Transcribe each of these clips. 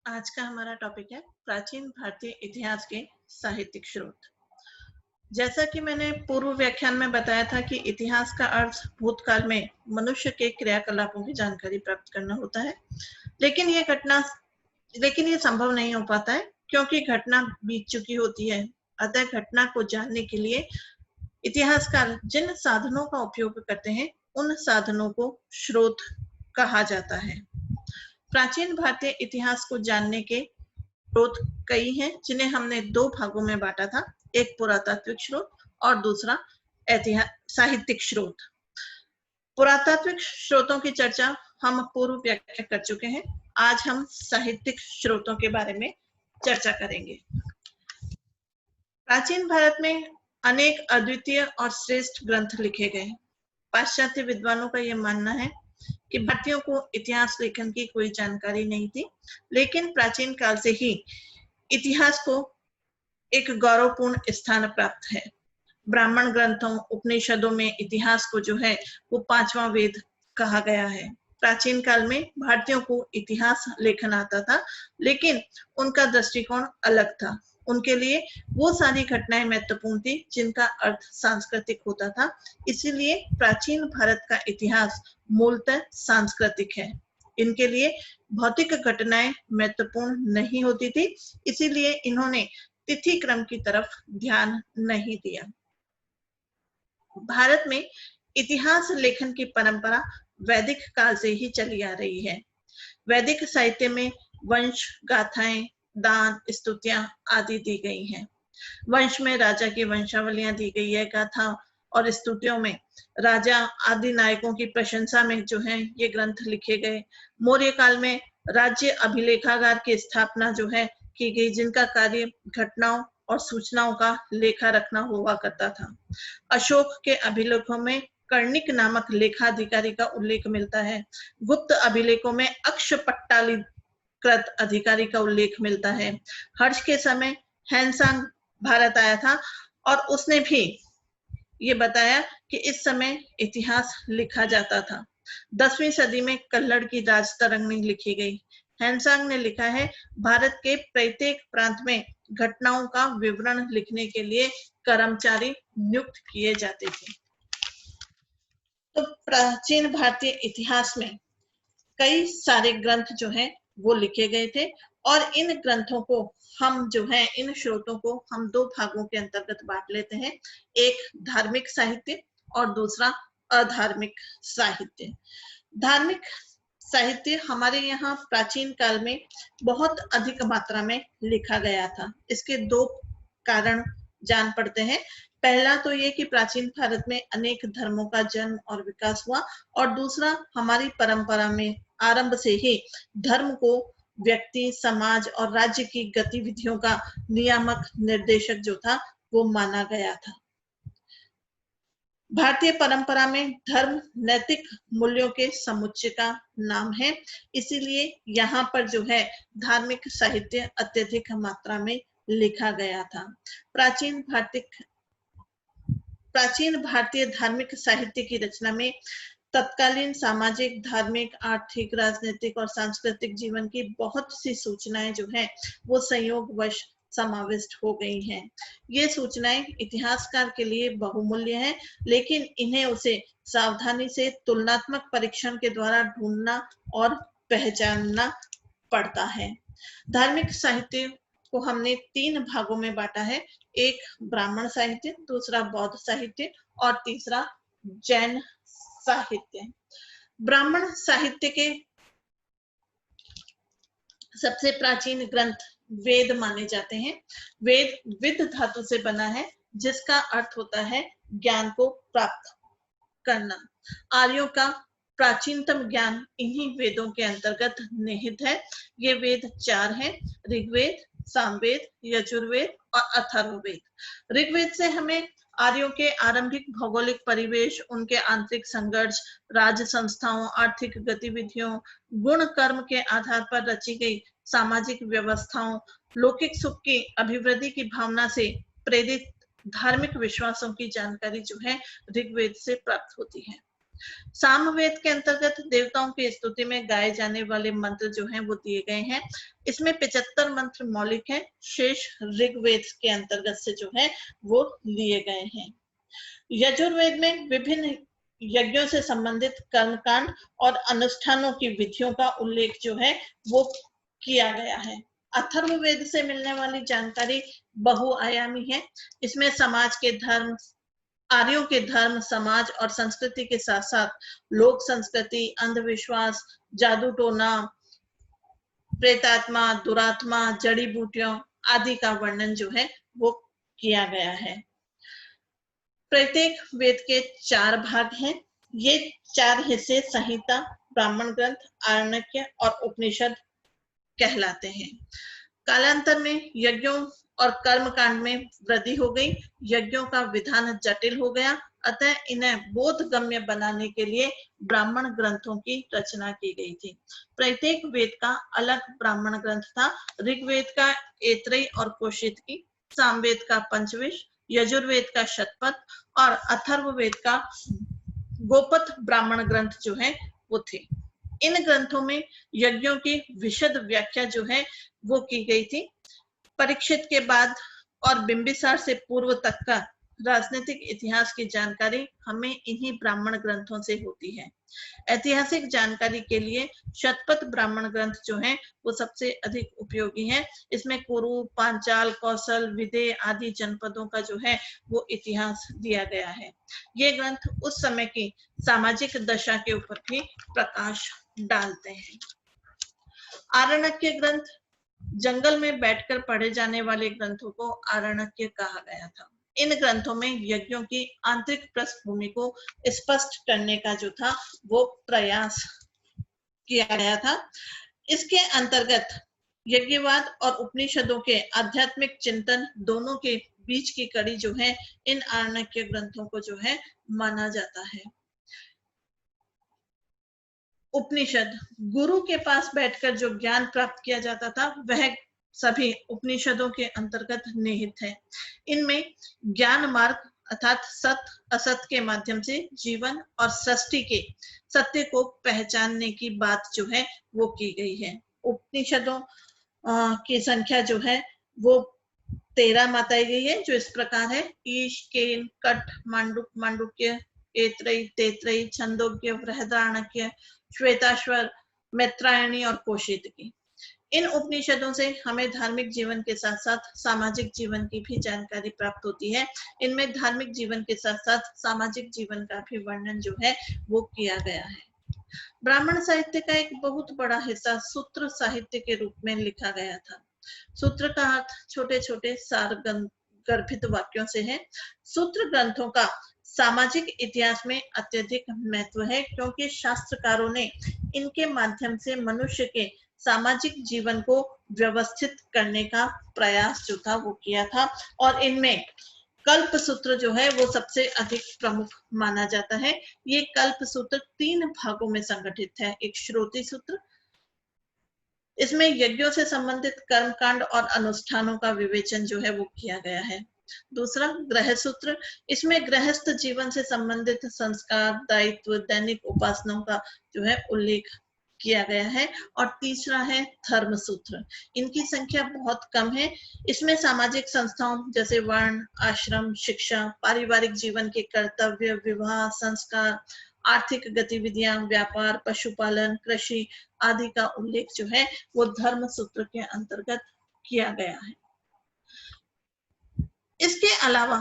आज का हमारा टॉपिक है प्राचीन भारतीय इतिहास के साहित्यिक स्रोत। जैसा कि मैंने पूर्व व्याख्यान में बताया था कि इतिहास का अर्थ भूतकाल में मनुष्य के क्रियाकलापों की जानकारी प्राप्त करना होता है, लेकिन ये संभव नहीं हो पाता है क्योंकि घटना बीत चुकी होती है। अतः घटना को जानने के लिए इतिहासकार जिन साधनों का उपयोग करते हैं, उन साधनों को स्रोत कहा जाता है। प्राचीन भारतीय इतिहास को जानने के स्रोत कई हैं, जिन्हें हमने दो भागों में बांटा था, एक पुरातात्विक स्रोत और दूसरा साहित्यिक स्रोत। पुरातात्विक स्रोतों की चर्चा हम पूर्व व्याख्या कर चुके हैं। आज हम साहित्यिक स्रोतों के बारे में चर्चा करेंगे। प्राचीन भारत में अनेक अद्वितीय और श्रेष्ठ ग्रंथ लिखे गए। पाश्चात्य विद्वानों का यह मानना है कि भारतीयों को इतिहास लेखन की कोई जानकारी नहीं थी, लेकिन प्राचीन काल से ही इतिहास को एक गौरवपूर्ण स्थान प्राप्त है। ब्राह्मण ग्रंथों, उपनिषदों में इतिहास को जो है वो पांचवा वेद कहा गया है। प्राचीन काल में भारतीयों को इतिहास लेखन आता था, लेकिन उनका दृष्टिकोण अलग था। उनके लिए वो सारी घटनाएं महत्वपूर्ण थी जिनका अर्थ सांस्कृतिक होता था। इसीलिए प्राचीन भारत का इतिहास मूलतः सांस्कृतिक है। इनके लिए भौतिक घटनाएं महत्वपूर्ण नहीं होती थी, इसीलिए इन्होंने तिथि क्रम की तरफ ध्यान नहीं दिया। भारत में इतिहास लेखन की परंपरा वैदिक काल से ही चली आ रही है। वैदिक साहित्य में वंश, गाथाएं, दान, स्तुतियां आदि दी गई हैं। वंश में राजा की वंशावलियां दी गई है। गाथा और स्तुतियों में राजा आदि नायकों की प्रशंसा में जो है ये ग्रंथ लिखे गए। मौर्य काल में राज्य अभिलेखागार की स्थापना जो है की गई, जिनका कार्य घटनाओं और सूचनाओं का लेखा रखना हुआ करता था। अशोक के अभिलेखों में कर्णिक नामक लेखाधिकारी का उल्लेख मिलता है। गुप्त अभिलेखों में अक्षपट्टालिकृत अधिकारी का उल्लेख मिलता है। हर्ष के समय हैंसांग भारत आया था और उसने भी ये बताया कि इस समय इतिहास लिखा जाता था। 10वीं सदी में कल्लड़ की राजतरंगिणी लिखी गई। हैंसांग ने लिखा है, भारत के प्रत्येक प्रांत में घटनाओं का विवरण लिखने के लिए कर्मचारी नियुक्त किए जाते थे। तो प्राचीन भारतीय इतिहास में कई सारे ग्रंथ जो हैं वो लिखे गए थे और इन ग्रंथों को हम जो है इन स्रोतों को हम दो भागों के अंतर्गत बांट लेते हैं, एक धार्मिक साहित्य और दूसरा अधार्मिक साहित्य। धार्मिक साहित्य हमारे यहाँ प्राचीन काल में बहुत अधिक मात्रा में लिखा गया था। इसके दो कारण जान पड़ते हैं। पहला तो ये कि प्राचीन भारत में अनेक धर्मों का जन्म और विकास हुआ, और दूसरा हमारी परंपरा में आरंभ से ही धर्म को व्यक्ति, समाज और राज्य की गतिविधियों का नियामक निर्देशक जो था वो माना गया था। भारतीय परंपरा में धर्म नैतिक मूल्यों के समुच्चय का नाम है, इसीलिए यहाँ पर जो है धार्मिक साहित्य अत्यधिक मात्रा में लिखा गया था। प्राचीन भारतीय धार्मिक साहित्य की रचना में तत्कालीन सामाजिक, धार्मिक, आर्थिक, राजनीतिक और सांस्कृतिक जीवन की बहुत सी सूचनाएं जो है वो संयोगवश समाविष्ट हो गई हैं। ये सूचनाएं इतिहासकार के लिए बहुमूल्य हैं, लेकिन इन्हें उसे सावधानी से तुलनात्मक परीक्षण के द्वारा ढूंढना और पहचानना पड़ता है। धार्मिक साहित्य को हमने तीन भागों में बांटा है, एक ब्राह्मण साहित्य, दूसरा बौद्ध साहित्य और तीसरा जैन साहित्य। ब्राह्मण साहित्य के सबसे प्राचीन ग्रंथ वेद माने जाते हैं। वेद विद धातु से बना है, जिसका अर्थ होता है ज्ञान को प्राप्त करना। आर्यों का प्राचीनतम ज्ञान इन्हीं वेदों के अंतर्गत निहित है। ये वेद चार हैं, ऋग्वेद, सामवेद, यजुर्वेद और अथर्ववेद। ऋग्वेद से हमें आर्यों के आरंभिक भौगोलिक परिवेश, उनके आंतरिक संघर्ष, राज्य संस्थाओं, आर्थिक गतिविधियों, गुण कर्म के आधार पर रची गई सामाजिक व्यवस्थाओं, लौकिक सुख की अभिवृद्धि की भावना से प्रेरित धार्मिक विश्वासों की जानकारी जो है ऋग्वेद से प्राप्त होती है। सामवेद के अंतर्गत देवताओं की स्तुति में गाए जाने वाले मंत्र जो हैं वो दिए गए हैं। इसमें 75 मंत्र मौलिक हैं, शेष ऋग्वेद के अंतर्गत से जो है वो लिए गए हैं। यजुर्वेद में विभिन्न यज्ञों से संबंधित कर्मकांड और अनुष्ठानों की विधियों का उल्लेख जो है वो किया गया है। अथर्ववेद से मिलने वाली जानकारी बहुआयामी है। इसमें समाज के धर्म, आर्यों के धर्म, समाज और संस्कृति के साथ साथ लोक संस्कृति, अंधविश्वास, जादू टोना, प्रेतात्मा, दुरात्मा, जड़ी बूटियों आदि का वर्णन जो है वो किया गया है। प्रत्येक वेद के 4 भाग हैं। ये 4 हिस्से संहिता, ब्राह्मण ग्रंथ, आरण्यक और उपनिषद कहलाते हैं। कालांतर में यज्ञों और कर्म कांड में वृद्धि हो गई। यज्ञों का विधान जटिल हो गया, अतः इन्हें बोधगम्य बनाने के लिए ब्राह्मण ग्रंथों की रचना की गई थी। प्रत्येक वेद का अलग ब्राह्मण ग्रंथ था। ऋग्वेद का ऐत्रेय और कौशिकी, सामवेद का पंचविश, यजुर्वेद का शतपथ और अथर्ववेद का गोपथ ब्राह्मण ग्रंथ जो है वो थे। इन ग्रंथों में यज्ञों की विशद व्याख्या जो है वो की गई थी। परीक्षित के बाद और बिंबिसार से पूर्व तक का राजनीतिक इतिहास की जानकारी हमें इन्हीं ब्राह्मण ग्रंथों से होती है। ऐतिहासिक जानकारी के लिए शतपथ ब्राह्मण ग्रंथ जो है वो सबसे अधिक उपयोगी है। इसमें कुरु, पांचाल, कौशल, विदेह आदि जनपदों का जो है वो इतिहास दिया गया है। ये ग्रंथ उस समय की सामाजिक दशा के ऊपर भी प्रकाश डालते हैं। आरण्यक ग्रंथ, जंगल में बैठकर पढ़े जाने वाले ग्रंथों को आरण्यक कहा गया था। इन ग्रंथों में यज्ञों की आंतरिक पृष्ठभूमि को स्पष्ट करने का जो था वो प्रयास किया गया था। इसके अंतर्गत यज्ञवाद और उपनिषदों के आध्यात्मिक चिंतन दोनों के बीच की कड़ी जो है इन आरण्यक ग्रंथों को जो है माना जाता है। उपनिषद, गुरु के पास बैठकर जो ज्ञान प्राप्त किया जाता था वह सभी उपनिषदों के अंतर्गत निहित है। इनमें ज्ञान मार्ग अर्थात सत असत के माध्यम से जीवन और सृष्टि के सत्य को पहचानने की बात जो है वो की गई है। उपनिषदों की संख्या जो है वो 13 बताई गई है, जो इस प्रकार है: ईश, केन, कट, मांडुक्य, ऐत्रेय, तैत्रेय, छंदोग्य, बृहदारण्यक, श्वेताश्वर, मैत्रायणी और कौशिकी। इन उपनिषदों से हमें धार्मिक जीवन के साथ साथ सामाजिक जीवन की भी जानकारी प्राप्त होती है। इनमें धार्मिक जीवन के साथ साथ सामाजिक जीवन का भी वर्णन जो है वो किया गया है। ब्राह्मण साहित्य का एक बहुत बड़ा हिस्सा सूत्र साहित्य के रूप में लिखा गया था। सूत्र का अर्थ छोटे छोटे सार गर्भित वाक्यों से है। सूत्र ग्रंथों का सामाजिक इतिहास में अत्यधिक महत्व है, क्योंकि शास्त्रकारों ने इनके माध्यम से मनुष्य के सामाजिक जीवन को व्यवस्थित करने का प्रयास जो था वो किया था। और इनमें कल्प सूत्र जो है वो सबसे अधिक प्रमुख माना जाता है। ये कल्प सूत्र 3 भागों में संगठित है। एक श्रुति सूत्र, इसमें यज्ञों से संबंधित कर्मकांड और अनुष्ठानों का विवेचन जो है वो किया गया है। दूसरा ग्रह सूत्र, इसमें गृहस्थ जीवन से संबंधित संस्कार, दायित्व, दैनिक उपासनाओं का जो है उल्लेख किया गया है। और तीसरा है धर्म सूत्र। इनकी संख्या बहुत कम है। इसमें सामाजिक संस्थाओं जैसे वर्ण, आश्रम, शिक्षा, पारिवारिक जीवन के कर्तव्य, विवाह, संस्कार, आर्थिक गतिविधियां, व्यापार, पशुपालन, कृषि आदि का उल्लेख जो है वो धर्म सूत्र के अंतर्गत किया गया है। इसके अलावा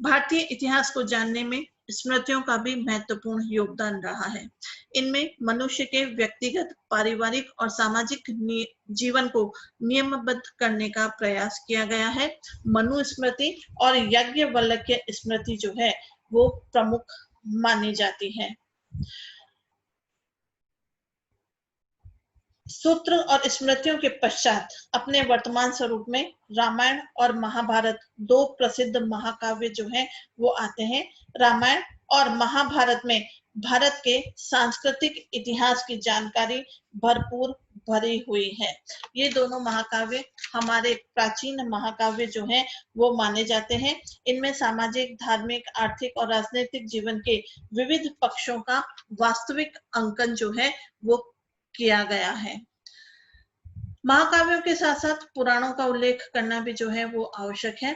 भारतीय इतिहास को जानने में स्मृतियों का भी महत्वपूर्ण योगदान रहा है। इनमें मनुष्य के व्यक्तिगत, पारिवारिक और सामाजिक जीवन को नियमबद्ध करने का प्रयास किया गया है। मनु स्मृति और याज्ञवल्क्य स्मृति जो है वो प्रमुख मानी जाती है। सूत्र और स्मृतियों के पश्चात अपने वर्तमान स्वरूप में रामायण और महाभारत 2 प्रसिद्ध महाकाव्य जो हैं वो आते हैं। रामायण और महाभारत में भारत के सांस्कृतिक इतिहास की जानकारी भरपूर भरी हुई है। ये दोनों महाकाव्य हमारे प्राचीन महाकाव्य जो हैं वो माने जाते हैं। इनमें सामाजिक, धार्मिक, आर्थिक और राजनीतिक जीवन के विविध पक्षों का वास्तविक अंकन जो है वो किया गया है। महाकाव्यों के साथ साथ पुराणों का उल्लेख करना भी जो है वो आवश्यक है।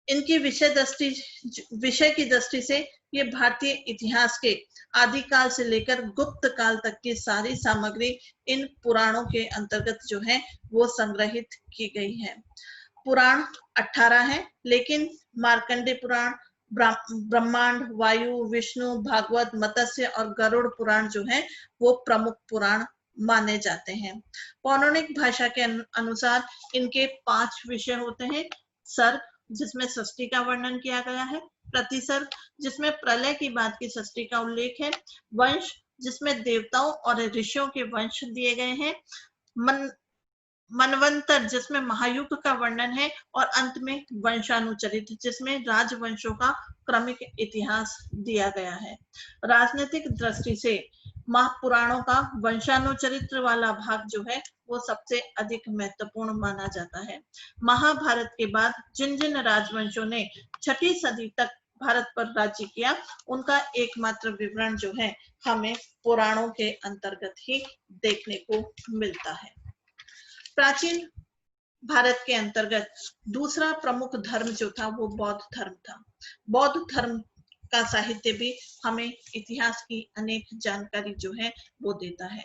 इनकी विषय की दृष्टि से ये भारतीय इतिहास के आदिकाल से लेकर गुप्त काल तक की सारी सामग्री इन पुराणों के अंतर्गत जो है वो संग्रहित की गई है। पुराण 18 है, लेकिन मार्कंडे पुराण, ब्रह्मांड, वायु, विष्णु, भागवत, मत्स्य और गरुड़ पुराण जो है वो प्रमुख पुराण माने जाते हैं। पौराणिक भाषा के अनुसार इनके 5 विषय होते हैं। सर्ग, जिसमें सृष्टि का वर्णन किया गया है। प्रतिसर्ग, जिसमें प्रलय की बात की सृष्टि का उल्लेख है। वंश, जिसमें देवताओं और ऋषियों के वंश दिए गए हैं। मनवंतर, जिसमें महायुग का वर्णन है। और अंत में वंशानुचरित, जिसमें राजवंशों का क्रमिक इतिहास दिया गया है। राजनीतिक दृष्टि से महापुराणों का वंशानुचरित्र वाला भाग जो है वो सबसे अधिक महत्वपूर्ण माना जाता है। महाभारत के बाद जिन जिन राजवंशों ने 6ठी सदी तक भारत पर राज्य किया, उनका एकमात्र विवरण जो है हमें पुराणों के अंतर्गत ही देखने को मिलता है। प्राचीन भारत के अंतर्गत दूसरा प्रमुख धर्म जो था वो बौद्ध धर्म था। बौद्ध धर्म का साहित्य भी हमें इतिहास की अनेक जानकारी जो है वो देता है।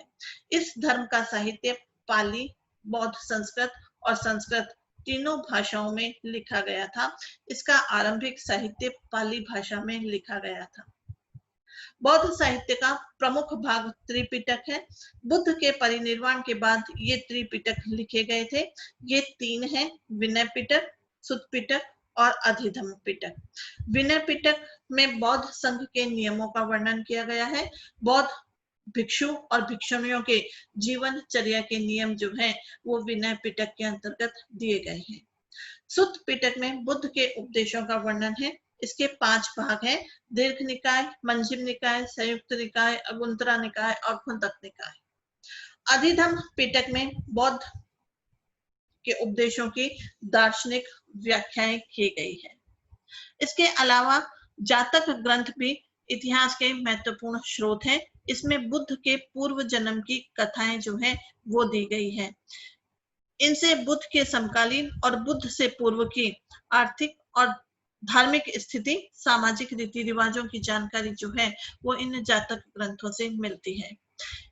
इस धर्म का साहित्य पाली, बौद्ध संस्कृत और संस्कृत तीनों भाषाओं में लिखा गया था। इसका आरंभिक साहित्य पाली भाषा में लिखा गया था। बौद्ध साहित्य का प्रमुख भाग त्रिपिटक है। बुद्ध के परिनिर्वाण के बाद ये त्रिपिटक लिखे गए थे। ये 3 हैं: विनय पिटक, सुत्त पिटक और अधिधम्म पिटक। विनय पिटक में बौद्ध संघ के नियमों का वर्णन किया गया है। बौद्ध भिक्षु और भिक्षुणियों के जीवनचर्या के नियम जो हैं वो विनय पिटक के अंतर्गत दिए गए हैं। सुत्त पिटक में बुद्ध के उपदेशों का वर्णन है। इसके 5 भाग हैं: दीर्घ निकाय, मंजिल निकाय, संयुक्त निकाय, अगुंतरा निकाय और खुंतक निकाय। अधिधम्म पिटक में बौद्ध के उपदेशों की दार्शनिक व्याख्याएं की गई है। इसके अलावा जातक ग्रंथ भी इतिहास के महत्वपूर्ण स्रोत हैं। इसमें बुद्ध के पूर्व जन्म की कथाएं जो हैं वो दी गई है। इनसे बुद्ध के समकालीन और बुद्ध से पूर्व की आर्थिक और धार्मिक स्थिति, सामाजिक रीति रिवाजों की जानकारी जो है वो इन जातक ग्रंथों से मिलती है।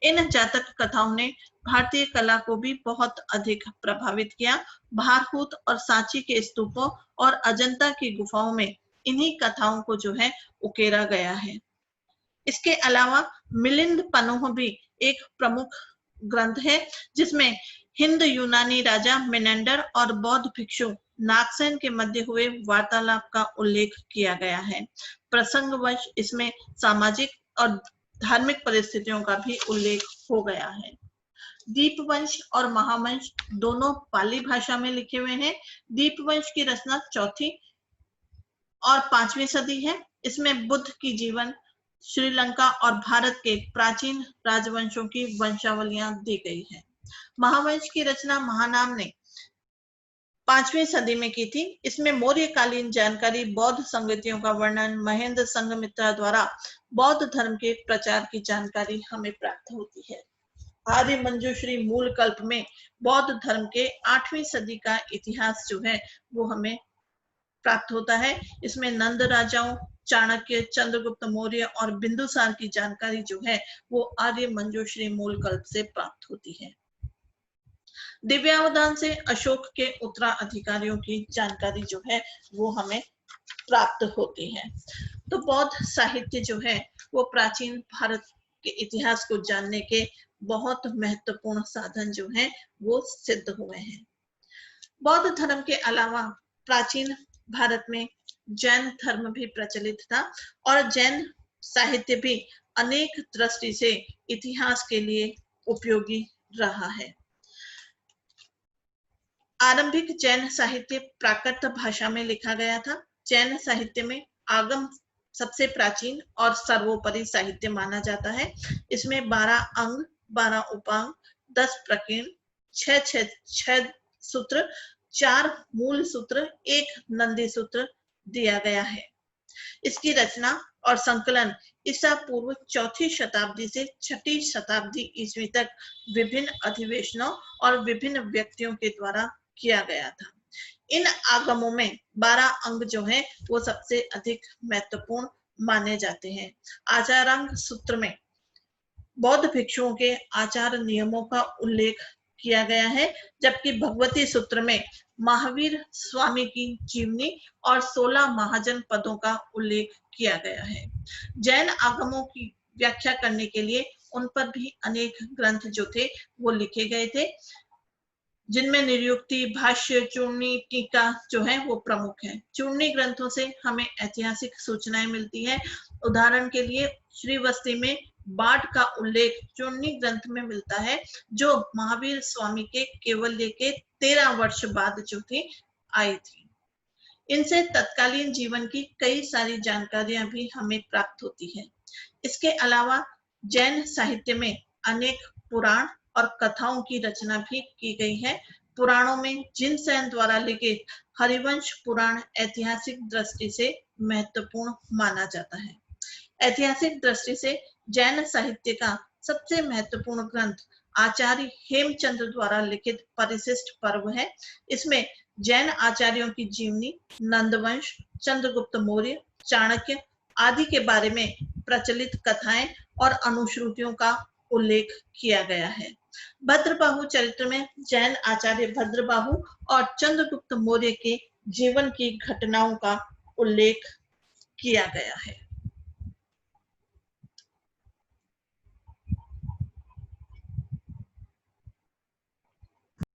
इन जातक कथाओं ने भारतीय कला को भी बहुत अधिक प्रभावित किया। भारहूत और सांची के स्तूपों और अजंता की गुफाओं में इन्हीं कथाओं को जो है उकेरा गया है। इसके अलावा मिलिंद पनोह भी एक प्रमुख ग्रंथ है, जिसमें हिंद यूनानी राजा मेनेंडर और बौद्ध भिक्षु नागसेन के मध्य हुए वार्तालाप का उल्लेख किया गया है। प्रसंगवश इसमें सामाजिक और धार्मिक परिस्थितियों का भी उल्लेख हो गया है। दीपवंश और महावंश दोनों पाली भाषा में लिखे हुए हैं। दीपवंश की रचना 4वीं और 5वीं सदी है। इसमें बुद्ध की जीवन, श्रीलंका और भारत के प्राचीन राजवंशों की वंशावलियां दी गई है। महावंश की रचना महानाम ने 5वीं सदी में की थी। इसमें मौर्यकालीन जानकारी, बौद्ध संगतियों का वर्णन, महेंद्र संघमित्रा द्वारा बौद्ध धर्म के प्रचार की जानकारी हमें प्राप्त होती है। आर्य मंजूश्री मूल कल्प में बौद्ध धर्म के 8वीं सदी का इतिहास जो है वो हमें प्राप्त होता है। इसमें नंद राजाओं, चाणक्य, चंद्रगुप्त मौर्य और बिंदुसार की जानकारी जो है वो आर्य मंजूश्री मूल कल्प से प्राप्त होती है। दिव्यावधान से अशोक के उत्तराधिकारियों की जानकारी जो है वो हमें प्राप्त होती है। तो बौद्ध साहित्य जो है वो प्राचीन भारत के इतिहास को जानने के बहुत महत्वपूर्ण साधन जो हैं वो सिद्ध हुए हैं। बौद्ध धर्म के अलावा प्राचीन भारत में जैन धर्म भी प्रचलित था और जैन साहित्य भी अनेक दृष्टि से इतिहास के लिए उपयोगी रहा है। आरंभिक जैन साहित्य प्राकृत भाषा में लिखा गया था। जैन साहित्य में आगम सबसे प्राचीन और सर्वोपरि साहित्य माना जाता है। इसमें 12 अंग, 12 उपांग, 10 प्रकीर्ण, 6 सूत्र, 4 मूल सूत्र, 1 नंदी सूत्र दिया गया है। इसकी रचना और संकलन ईसा पूर्व 4वीं शताब्दी से 6वीं शताब्दी ईस्वी तक विभिन्न अधिवेशनों और विभिन्न व्यक्तियों के द्वारा किया गया था। इन आगमों में 12 अंग जो है वो सबसे अधिक महत्वपूर्ण माने जाते हैं। आचारांग सूत्र में बौद्ध भिक्षुओं के आचार नियमों का उल्लेख किया गया है, जबकि भगवती सूत्र में महावीर स्वामी की जीवनी और 16 महाजन पदों का उल्लेख किया गया है। जैन आगमों की व्याख्या करने के लिए उन पर भी अनेक ग्रंथ जो थे वो लिखे गए थे, जिनमें निरुक्ति, भाष्य, चूर्णी, टीका जो है वो प्रमुख है। चूर्णी ग्रंथों से हमें ऐतिहासिक सूचनाएं मिलती है। उदाहरण के लिए श्रीवस्ती में बाढ़ का उल्लेख चूर्णी ग्रंथ में मिलता है, जो महावीर स्वामी के केवल्य के 13 वर्ष बाद जो थी आई थी। इनसे तत्कालीन जीवन की कई सारी जानकारियां भी हमें प्राप्त होती है। इसके अलावा जैन साहित्य में अनेक पुराण और कथाओं की रचना भी की गई है। पुराणों में जिनसेन द्वारा लिखित हरिवंश पुराण ऐतिहासिक दृष्टि से महत्वपूर्ण माना जाता है। ऐतिहासिक दृष्टि से जैन साहित्य का सबसे महत्वपूर्ण ग्रंथ आचार्य हेमचंद्र द्वारा लिखित परिशिष्ट पर्व है। इसमें जैन आचार्यों की जीवनी, नंदवंश, चंद्रगुप्त मौर्य, चाणक्य आदि के बारे में प्रचलित कथाएं और अनुश्रुतियों का उल्लेख किया गया है। भद्रबाहु चरित्र में जैन आचार्य भद्रबाहु और चंद्रगुप्त मौर्य के जीवन की घटनाओं का उल्लेख किया गया है।